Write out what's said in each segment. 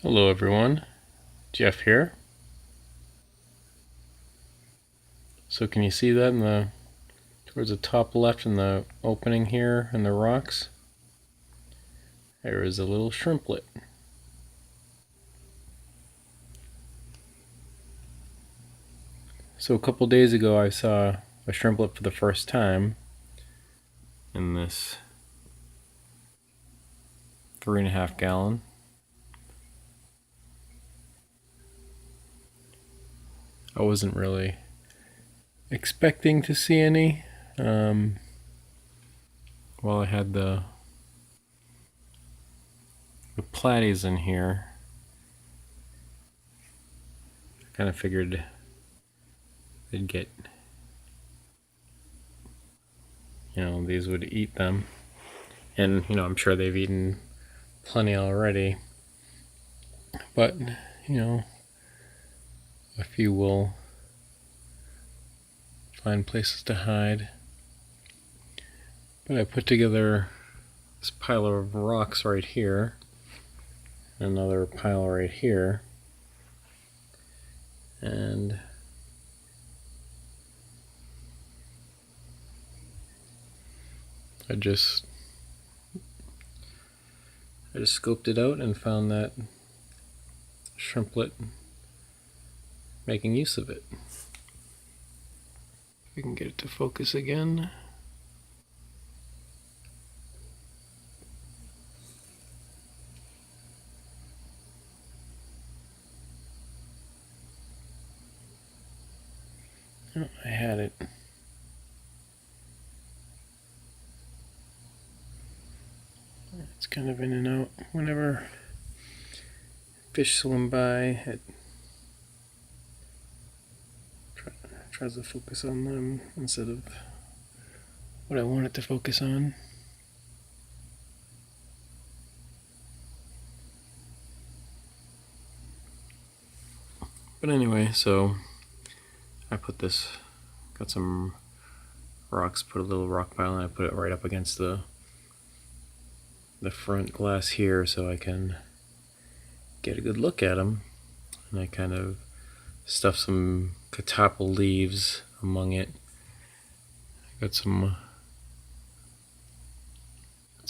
Hello everyone, Jeff here. So can you see that towards the top left in the opening here in the rocks? There is a little shrimplet. So a couple days ago I saw a shrimplet for the first time in this 3.5 gallon. I wasn't really expecting to see any. Well, I had the platies in here. I kind of figured they'd get, these would eat them. And, I'm sure they've eaten plenty already. But, a few will find places to hide. But I put together this pile of rocks right here, another pile right here, and I just scoped it out and found that shrimplet making use of it. If we can get it to focus again. Oh, I had it. It's kind of in and out. Whenever fish swim by, it tries to focus on them instead of what I want it to focus on. But anyway, so I got some rocks, put a little rock pile, and I put it right up against the front glass here so I can get a good look at them. And I kind of stuffed some catapple leaves among it. I got some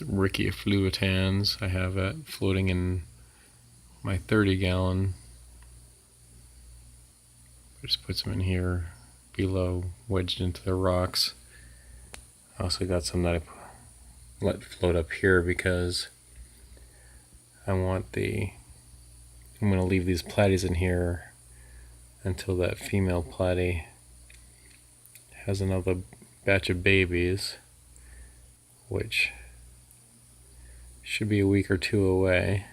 Rickia fluitans. I have that floating in my 30 gallon. I just put some in here below, wedged into the rocks. I also got some that I let float up here because I'm going to leave these platies in here until that female platy has another batch of babies, which should be a week or two away.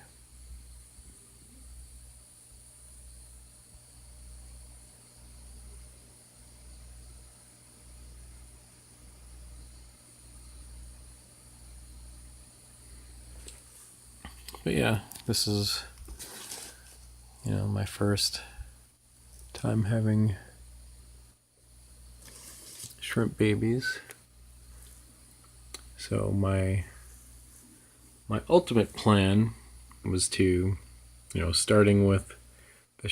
But yeah, this is, my first time having shrimp babies. So my ultimate plan was to, starting with the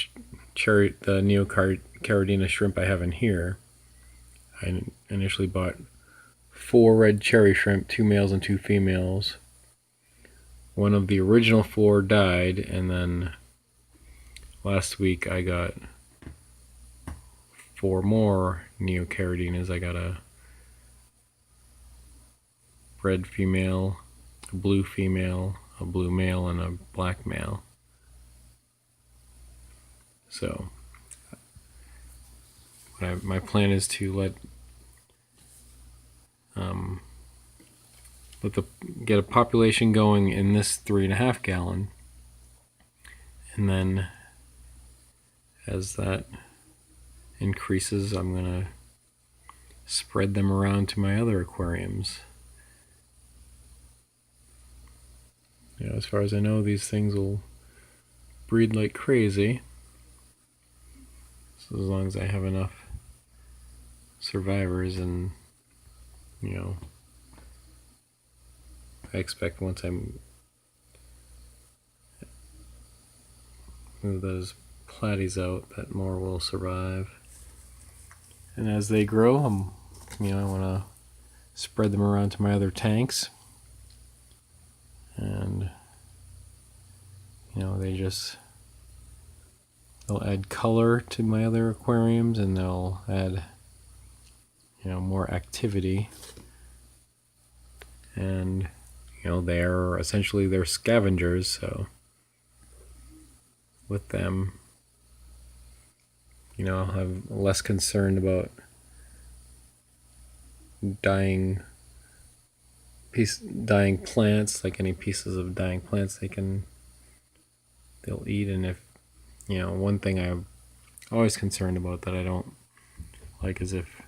Neocaridina shrimp I have in here. I initially bought 4 red cherry shrimp, 2 males and 2 females. One of the original 4 died, and then last week I got 4 more Neocaridinas. I got a red female, a blue female, a blue male, and a black male. So my plan is to get a population going in this 3.5 gallon, and then as that increases, I'm gonna spread them around to my other aquariums. As far as I know, these things will breed like crazy. So as long as I have enough survivors, and I expect once move those platies out, that more will survive. And as they grow, I want to spread them around to my other tanks. And they'll add color to my other aquariums, and they'll add more activity. And they're scavengers, so with them I'll have less concern about dying plants, like any pieces of dying plants they'll eat. And if one thing I'm always concerned about that I don't like is if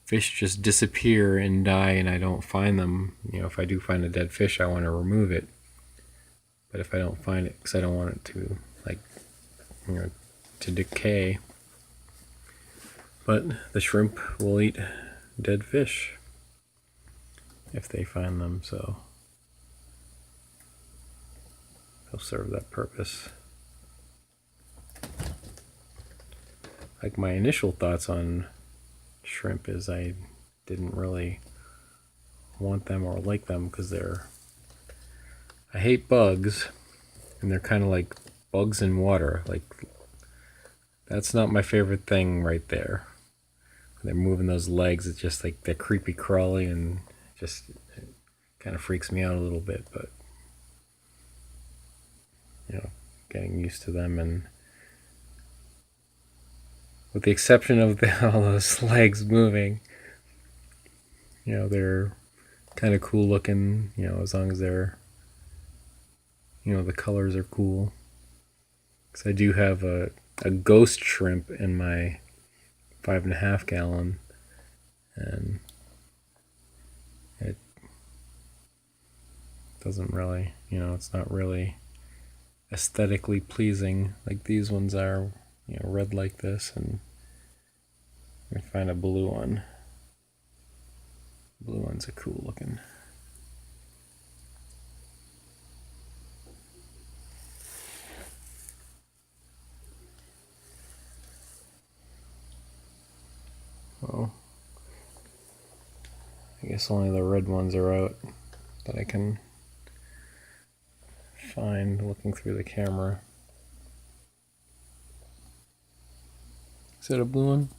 fish just disappear and die and I don't find them. If I do find a dead fish, I want to remove it. But if I don't find it, because I don't want it to to decay. But the shrimp will eat dead fish if they find them, so they'll serve that purpose. Like, my initial thoughts on shrimp is I didn't really want them or like them because I hate bugs, and they're kind of like bugs in water. Like, that's not my favorite thing right there. They're moving those legs, it's just like they're creepy crawly, and it kind of freaks me out a little bit. But getting used to them, and with the exception of all those legs moving, they're kind of cool looking, as long as they're, the colors are cool. Because I do have a ghost shrimp in my 5.5 gallon, and it doesn't really, it's not really aesthetically pleasing like these ones are, red like this. And let me find a blue one. Blue ones are cool looking. Well, I guess only the red ones are out that I can find looking through the camera. Is that a blue one?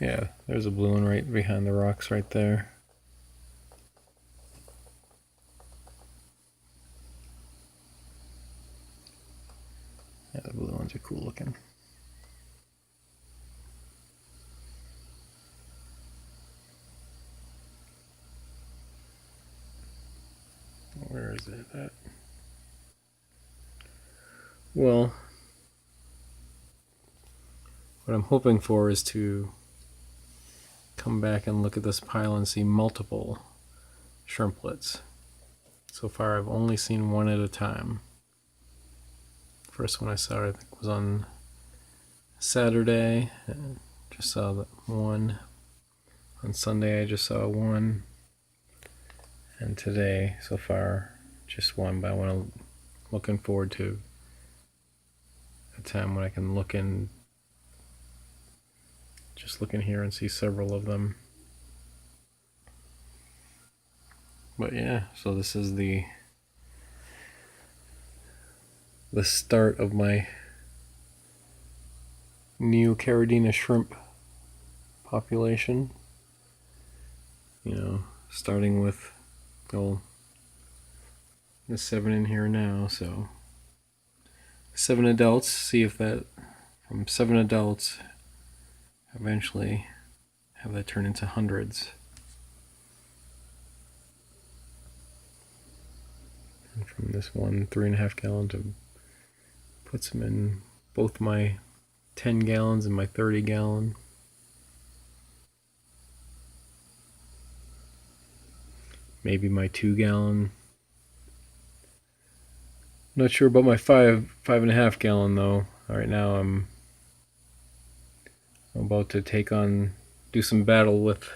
Yeah, there's a blue one right behind the rocks right there. Yeah, the blue ones are cool looking. Where is it at? Well, what I'm hoping for is to come back and look at this pile and see multiple shrimplets. So far I've only seen one at a time. First one I saw, I think, was on Saturday. I just saw that one. On Sunday I just saw one. And today, so far, just one. But looking forward to a time when I can look in here and see several of them. But yeah, so this is the start of my Neocaridina shrimp population. Starting with, there's 7 in here now, so 7 adults. See if that, from 7 adults, eventually have that turn into hundreds. And from this one 3.5 gallon to put some in both my 10 gallons and my 30 gallon. Maybe my 2 gallon. Not sure about my 5.5 gallon though. Right now I'm about to do some battle with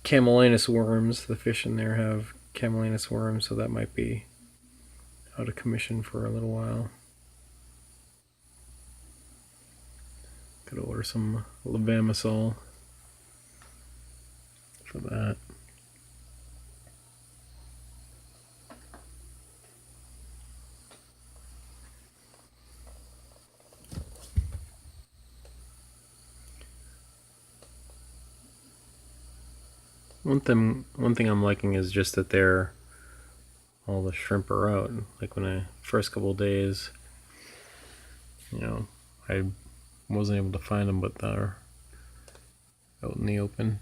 camelinus worms. The fish in there have camelinus worms, so that might be out of commission for a little while. Could order some levamisole for that. One thing I'm liking is just that all the shrimp are out. Like when first couple of days, I wasn't able to find them, but they're out in the open.